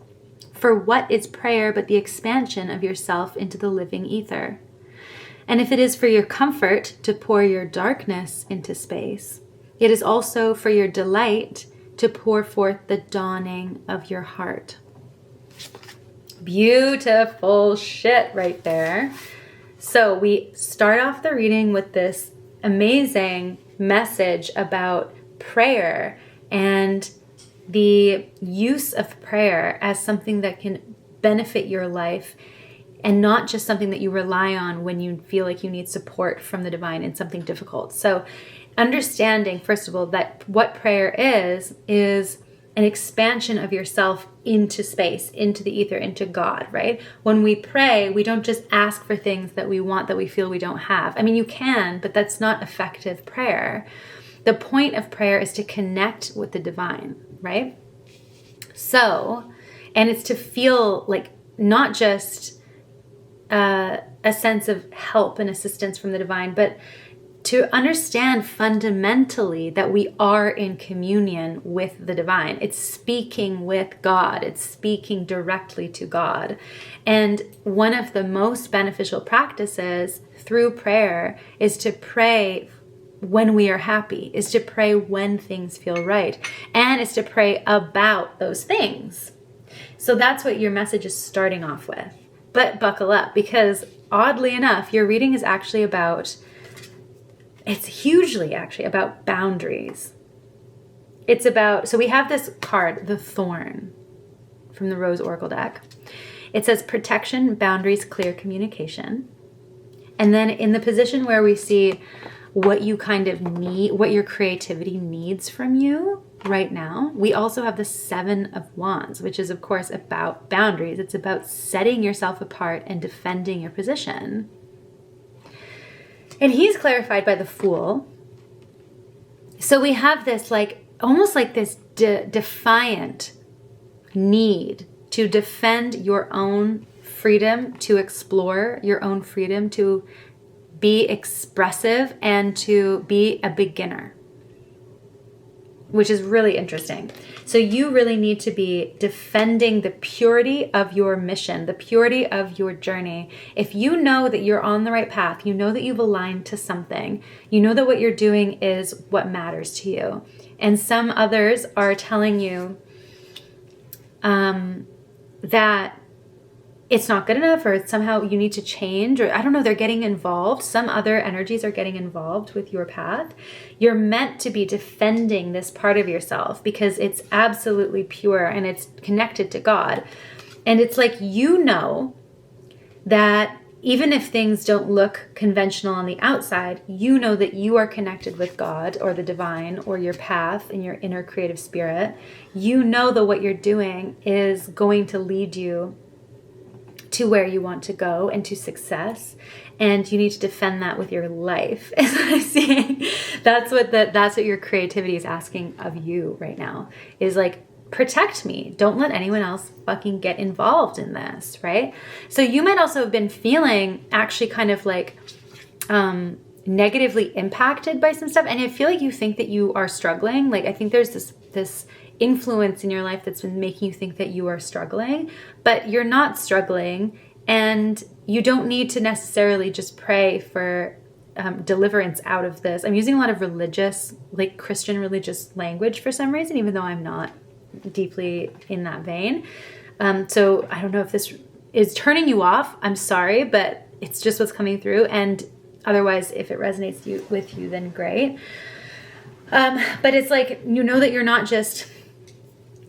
For what is prayer but the expansion of yourself into the living ether? And if it is for your comfort to pour your darkness into space, it is also for your delight to pour forth the dawning of your heart. Beautiful shit right there. So we start off the reading with this amazing message about prayer and the use of prayer as something that can benefit your life, and not just something that you rely on when you feel like you need support from the divine in something difficult. So understanding, first of all, that what prayer is an expansion of yourself into space, into the ether, into God, right? When we pray, we don't just ask for things that we want, that we feel we don't have. I mean, you can, but that's not effective prayer. The point of prayer is to connect with the divine, right? So, and it's to feel like not just a sense of help and assistance from the divine, but to understand fundamentally that we are in communion with the divine. It's speaking with God. It's speaking directly to God. And one of the most beneficial practices through prayer is to pray when we are happy, is to pray when things feel right, and is to pray about those things. So that's what your message is starting off with. But buckle up, because oddly enough, your reading is actually about, it's hugely actually about boundaries. It's about, so we have this card, the Thorn, from the Rose Oracle deck. It says protection, boundaries, clear communication. And then in the position where we see what you kind of need, what your creativity needs from you right now, we also have the Seven of Wands, which is of course about boundaries. It's about setting yourself apart and defending your position. And he's clarified by the Fool. So we have this like, almost like this defiant need to defend your own freedom to explore, your own freedom to be expressive and to be a beginner, which is really interesting. So you really need to be defending the purity of your mission, the purity of your journey. If you know that you're on the right path, you know that you've aligned to something, you know that what you're doing is what matters to you. And some others are telling you that it's not good enough, or somehow you need to change, or I don't know, they're getting involved. Some other energies are getting involved with your path. You're meant to be defending this part of yourself because it's absolutely pure and it's connected to God. And it's like, you know that even if things don't look conventional on the outside, you know that you are connected with God or the divine or your path and your inner creative spirit. You know that what you're doing is going to lead you to where you want to go and to success, and you need to defend that with your life. Is what I'm saying. That's what your creativity is asking of you right now. Is like, protect me. Don't let anyone else fucking get involved in this, right? So you might also have been feeling actually kind of like negatively impacted by some stuff, and I feel like you think that you are struggling. Like, I think there's this influence in your life that's been making you think that you are struggling, but you're not struggling, and you don't need to necessarily just pray for deliverance out of this. I'm using a lot of religious, like Christian religious language for some reason, even though I'm not deeply in that vein. So I don't know if this is turning you off. I'm sorry, but it's just what's coming through. And otherwise, if it resonates with you, then great. But it's like, you know that you're not just,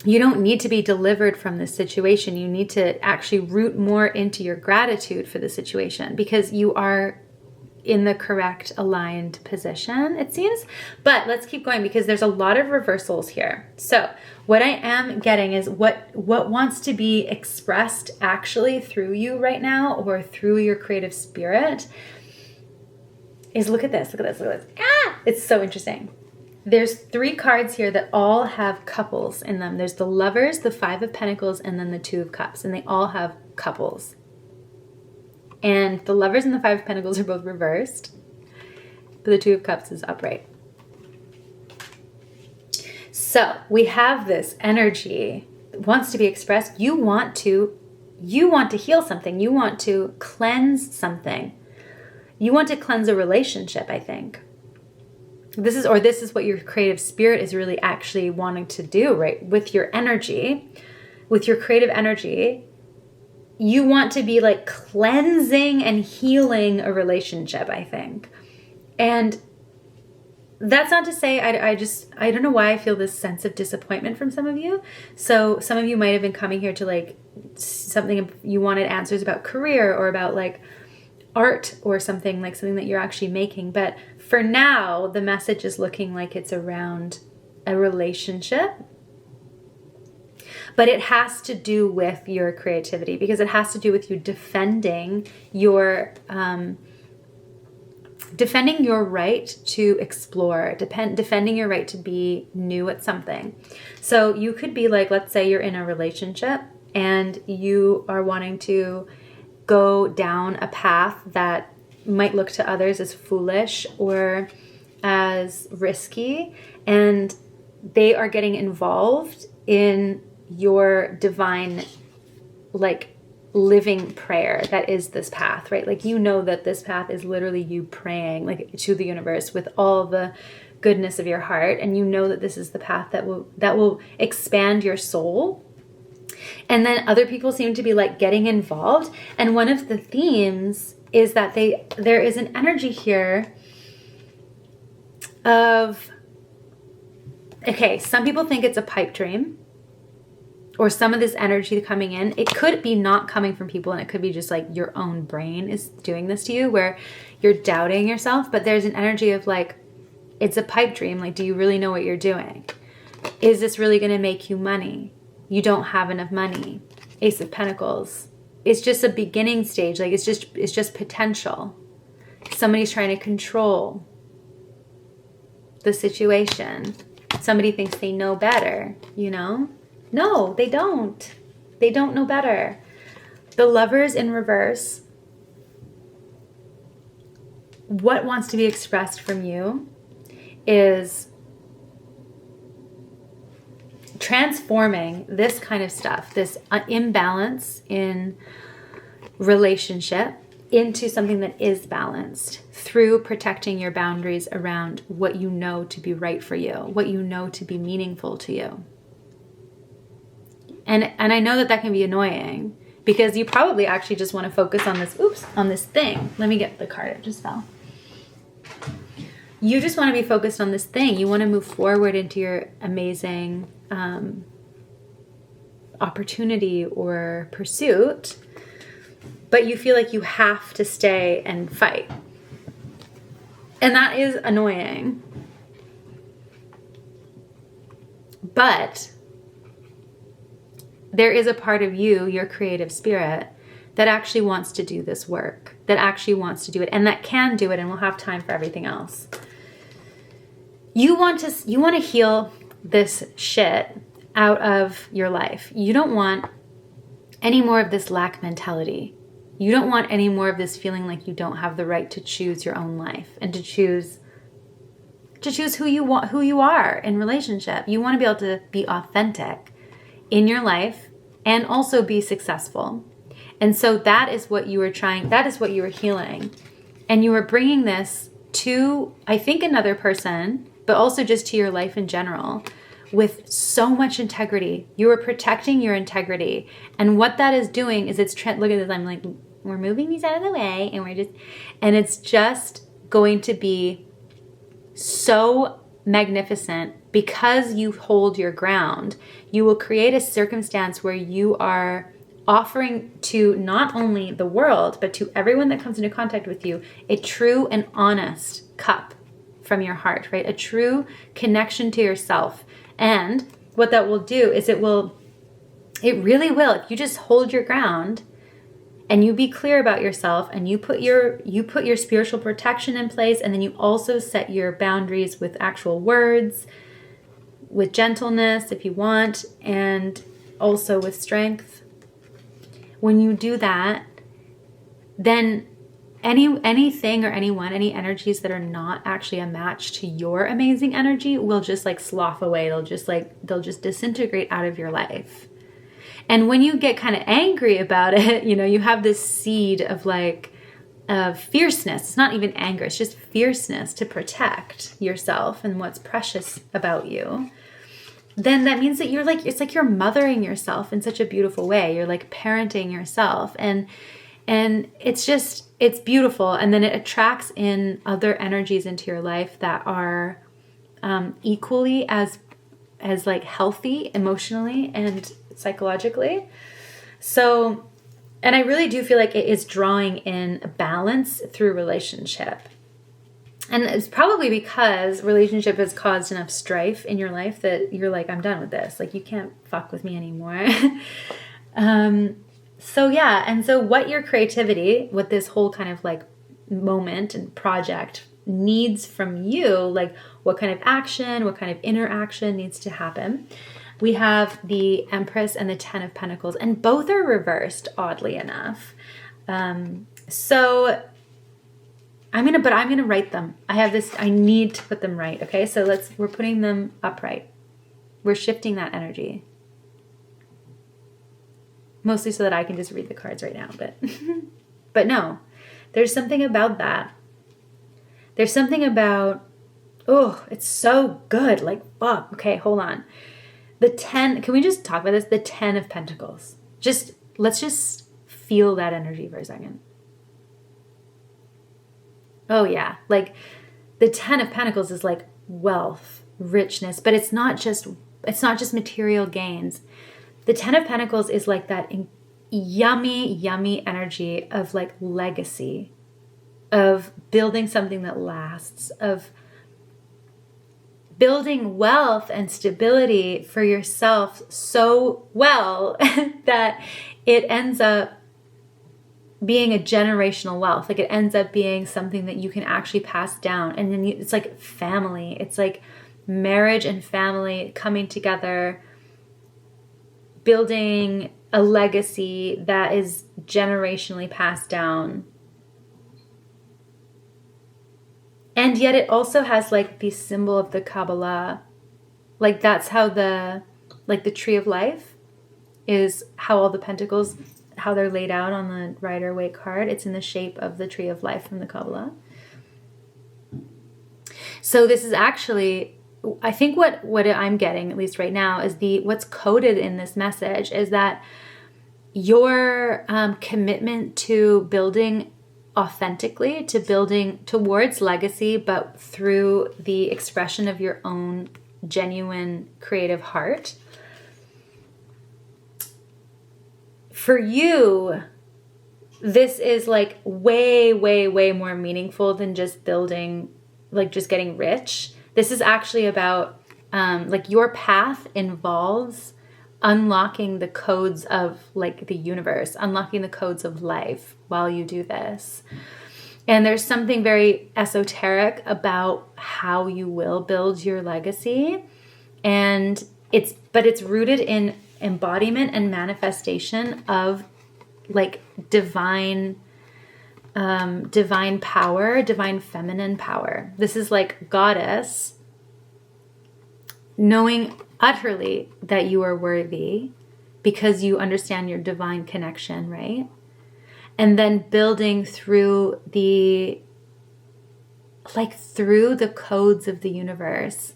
you don't need to be delivered from this situation. You need to actually root more into your gratitude for the situation, because you are in the correct aligned position, it seems. But let's keep going, because there's a lot of reversals here. So what I am getting is what wants to be expressed actually through you right now, or through your creative spirit, is look at this. Ah! It's so interesting. There's 3 cards here that all have couples in them. There's the Lovers, the Five of Pentacles, and then the Two of Cups. And they all have couples. And the Lovers and the Five of Pentacles are both reversed, but the Two of Cups is upright. So we have this energy that wants to be expressed. You want to heal something. You want to cleanse something. You want to cleanse a relationship, I think. This is what your creative spirit is really actually wanting to do, right? With your energy, with your creative energy, you want to be like cleansing and healing a relationship, I think. And that's not to say, I don't know why I feel this sense of disappointment from some of you. So some of you might have been coming here to like something, you wanted answers about career or about like art or something that you're actually making. But for now, the message is looking like it's around a relationship. But it has to do with your creativity, because it has to do with you defending your right to explore, defending your right to be new at something. So you could be like, let's say you're in a relationship and you are wanting to go down a path that might look to others as foolish or as risky, and they are getting involved in your divine, like, living prayer that is this path, right? Like, you know that this path is literally you praying, like, to the universe with all the goodness of your heart, and you know that this is the path that will expand your soul. And then other people seem to be, like, getting involved, and one of the themes is that there is an energy here of, okay, some people think it's a pipe dream, or some of this energy coming in. It could be not coming from people, and it could be just like your own brain is doing this to you, where you're doubting yourself. But there's an energy of, like, it's a pipe dream. Like, do you really know what you're doing? Is this really going to make you money? You don't have enough money. Ace of Pentacles. It's just a beginning stage. Like, it's just potential. Somebody's trying to control the situation. Somebody thinks they know better, you know? No, they don't. They don't know better. The Lovers in reverse. What wants to be expressed from you is transforming this kind of stuff, this imbalance in relationship, into something that is balanced through protecting your boundaries around what you know to be right for you, what you know to be meaningful to you. And I know that can be annoying, because you probably actually just want to focus on this thing. Let me get the card. It just fell. You just want to be focused on this thing. You want to move forward into your amazing opportunity or pursuit, but you feel like you have to stay and fight. And that is annoying. But there is a part of you, your creative spirit, that actually wants to do this work, that actually wants to do it, and that can do it, and will have time for everything else. You want to heal this shit out of your life. You don't want any more of this lack mentality. You don't want any more of this feeling like you don't have the right to choose your own life and to choose who you are in relationship. You want to be able to be authentic in your life and also be successful. And so that is what you were healing. And you were bringing this to, I think, another person, but also just to your life in general, with so much integrity. You were protecting your integrity. And what that is doing is look at this, I'm like, we're moving these out of the way, and it's just going to be so magnificent because you hold your ground. You will create a circumstance where you are offering to not only the world, but to everyone that comes into contact with you, a true and honest cup from your heart, right? A true connection to yourself. And what that will do is it really will, if you just hold your ground and you be clear about yourself, and you put your spiritual protection in place, and then you also set your boundaries with actual words, with gentleness if you want, and also with strength. When you do that, then anything or anyone, any energies that are not actually a match to your amazing energy will just like slough away. They'll just disintegrate out of your life. And when you get kind of angry about it, you have this seed of fierceness. It's not even anger. It's just fierceness to protect yourself and what's precious about you. Then that means that it's like you're mothering yourself in such a beautiful way. You're like parenting yourself, and it's beautiful. And then it attracts in other energies into your life that are equally as like healthy emotionally and psychologically. So, and I really do feel like it is drawing in a balance through relationship. And it's probably because relationship has caused enough strife in your life that you're like, I'm done with this. Like, you can't fuck with me anymore. So yeah. And so what your creativity, what this whole kind of like moment and project needs from you, like what kind of action, what kind of interaction needs to happen. We have the Empress and the Ten of Pentacles, and both are reversed, oddly enough. So I'm gonna write them. I need to put them right. Okay, so we're putting them upright. We're shifting that energy. Mostly so that I can just read the cards right now, but no, there's something about that. There's something about, oh, it's so good. Like, fuck. Okay, hold on. Can we just talk about this? The 10 of Pentacles. Let's just feel that energy for a second. Oh yeah. Like the 10 of Pentacles is like wealth, richness, but it's not just material gains. The 10 of Pentacles is like that yummy, yummy energy of like legacy, of building something that lasts, of building wealth and stability for yourself so well that it ends up being a generational wealth. Like it ends up being something that you can actually pass down. And then it's like family. It's like marriage and family coming together, building a legacy that is generationally passed down. And yet it also has like the symbol of the Kabbalah. Like that's how the tree of life is, how all the pentacles, how they're laid out on the Rider-Waite card. It's in the shape of the tree of life from the Kabbalah. So this is actually, I think what I'm getting, at least right now, is what's coded in this message is that your commitment to building authentically, to building towards legacy, but through the expression of your own genuine creative heart. For you, this is like way, way, way more meaningful than just building, like just getting rich. This is actually about like your path involves unlocking the codes of like the universe, unlocking the codes of life while you do this. And there's something very esoteric about how you will build your legacy. And it's rooted in embodiment and manifestation of like divine power, divine feminine power. This is like goddess knowing utterly that you are worthy because you understand your divine connection, right? And then building through the codes of the universe.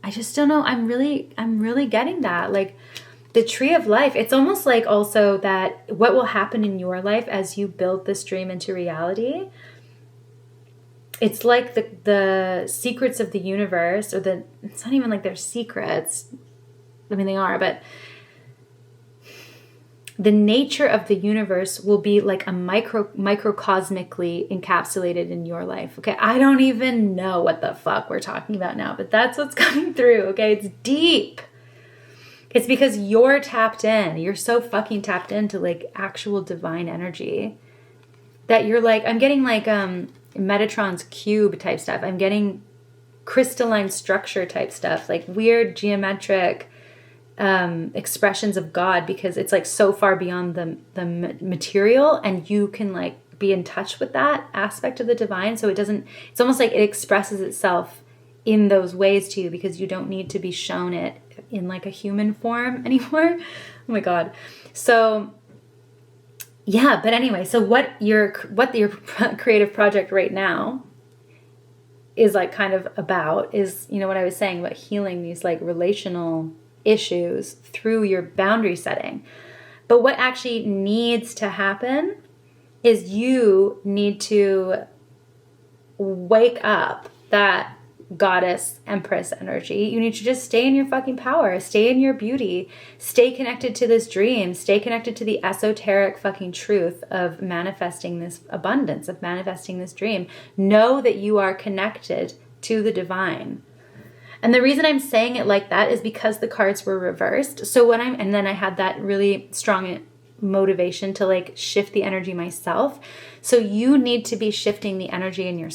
I just don't know. I'm really getting that. Like the tree of life, it's almost like also that what will happen in your life as you build this dream into reality. It's like the secrets of the universe, or it's not even like they're secrets. I mean, they are, but the nature of the universe will be like a microcosmically encapsulated in your life. Okay, I don't even know what the fuck we're talking about now, but that's what's coming through. Okay, it's deep. It's because you're tapped in. You're so fucking tapped into like actual divine energy that you're like, I'm getting like Metatron's cube type stuff. I'm getting crystalline structure type stuff, like weird geometric expressions of God, because it's like so far beyond the material, and you can like be in touch with that aspect of the divine. So it's almost like it expresses itself in those ways to you because you don't need to be shown it in like a human form anymore. Oh my God. So yeah, but anyway, so what your creative project right now is like kind of about is, you know, what I was saying about healing these like relational issues through your boundary setting. But what actually needs to happen is you need to wake up that goddess empress energy. You need to just stay in your fucking power, stay in your beauty, stay connected to this dream, stay connected to the esoteric fucking truth of manifesting this abundance, of manifesting this dream. Know that you are connected to the divine. And the reason I'm saying it like that is because the cards were reversed. So and then I had that really strong motivation to like shift the energy myself. So you need to be shifting the energy in your